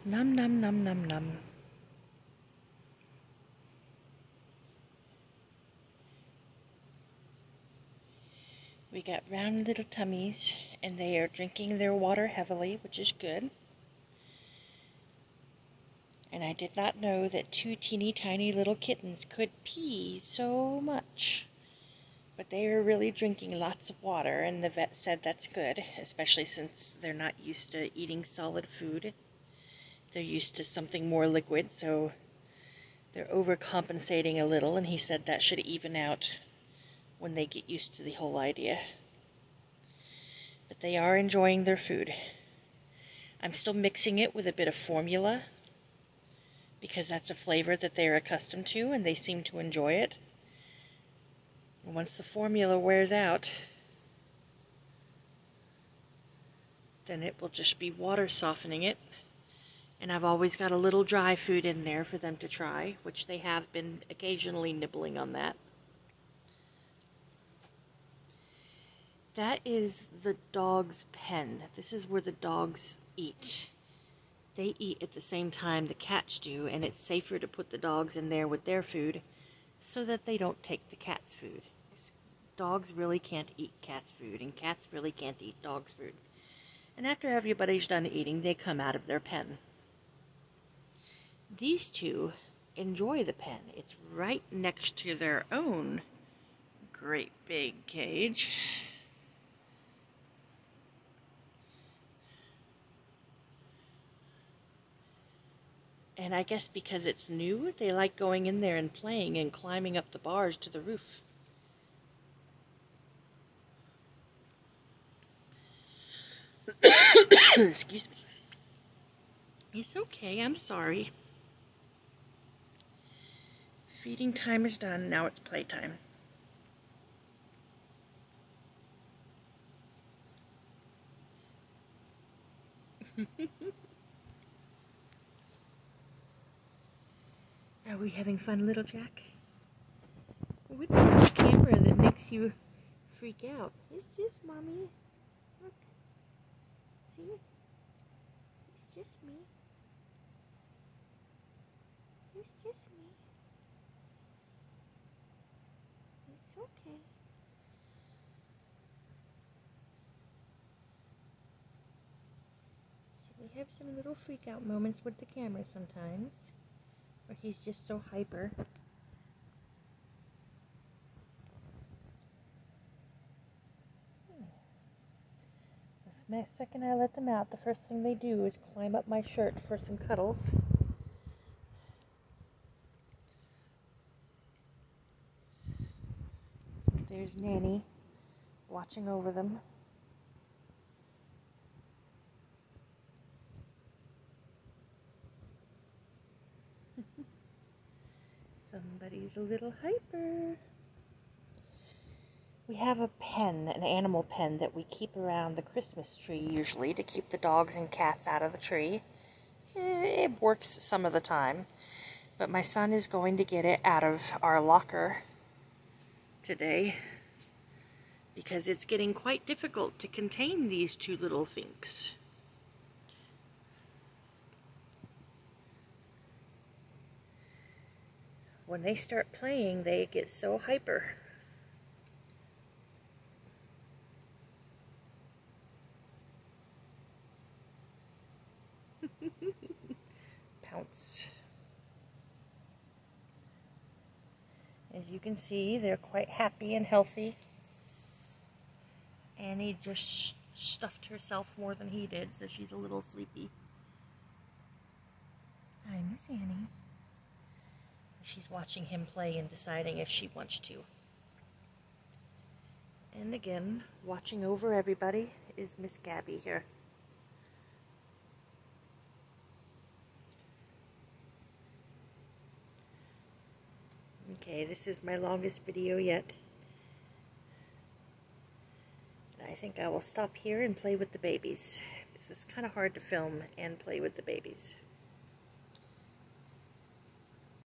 Num, num, num, num, num. We got round little tummies, and they are drinking their water heavily, which is good. And I did not know that 2 teeny tiny little kittens could pee so much. But they are really drinking lots of water, and the vet said that's good, especially since they're not used to eating solid food. They're used to something more liquid, so they're overcompensating a little, and he said that should even out when they get used to the whole idea. But they are enjoying their food. I'm still mixing it with a bit of formula, because that's a flavor that they're accustomed to, and they seem to enjoy it. And once the formula wears out, then it will just be water softening it. And I've always got a little dry food in there for them to try, which they have been occasionally nibbling on that. That is the dog's pen. This is where the dogs eat. They eat at the same time the cats do, and it's safer to put the dogs in there with their food so that they don't take the cat's food. Dogs really can't eat cat's food, and cats really can't eat dog's food. And after everybody's done eating, they come out of their pen. These two enjoy the pen. It's right next to their own great big cage. And I guess because it's new, they like going in there and playing and climbing up the bars to the roof. Excuse me. It's okay, I'm sorry. Feeding time is done, now it's playtime. Are we having fun, little Jack? What's on the camera that makes you freak out? It's just Mommy. Look. See? It's just me. It's just me. It's okay. So we have some little freak out moments with the camera sometimes, where he's just so hyper. The second I let them out, the first thing they do is climb up my shirt for some cuddles. There's Nanny watching over them. Somebody's a little hyper. We have a pen, an animal pen, that we keep around the Christmas tree usually to keep the dogs and cats out of the tree. It works some of the time, but my son is going to get it out of our locker today because it's getting quite difficult to contain these 2 little finks. When they start playing, they get so hyper. Pounce. As you can see, they're quite happy and healthy. Annie just stuffed herself more than he did, so she's a little sleepy. Hi, Miss Annie. She's watching him play and deciding if she wants to. And again, watching over everybody is Miss Gabby here. Okay, this is my longest video yet. I think I will stop here and play with the babies. This is kind of hard to film and play with the babies.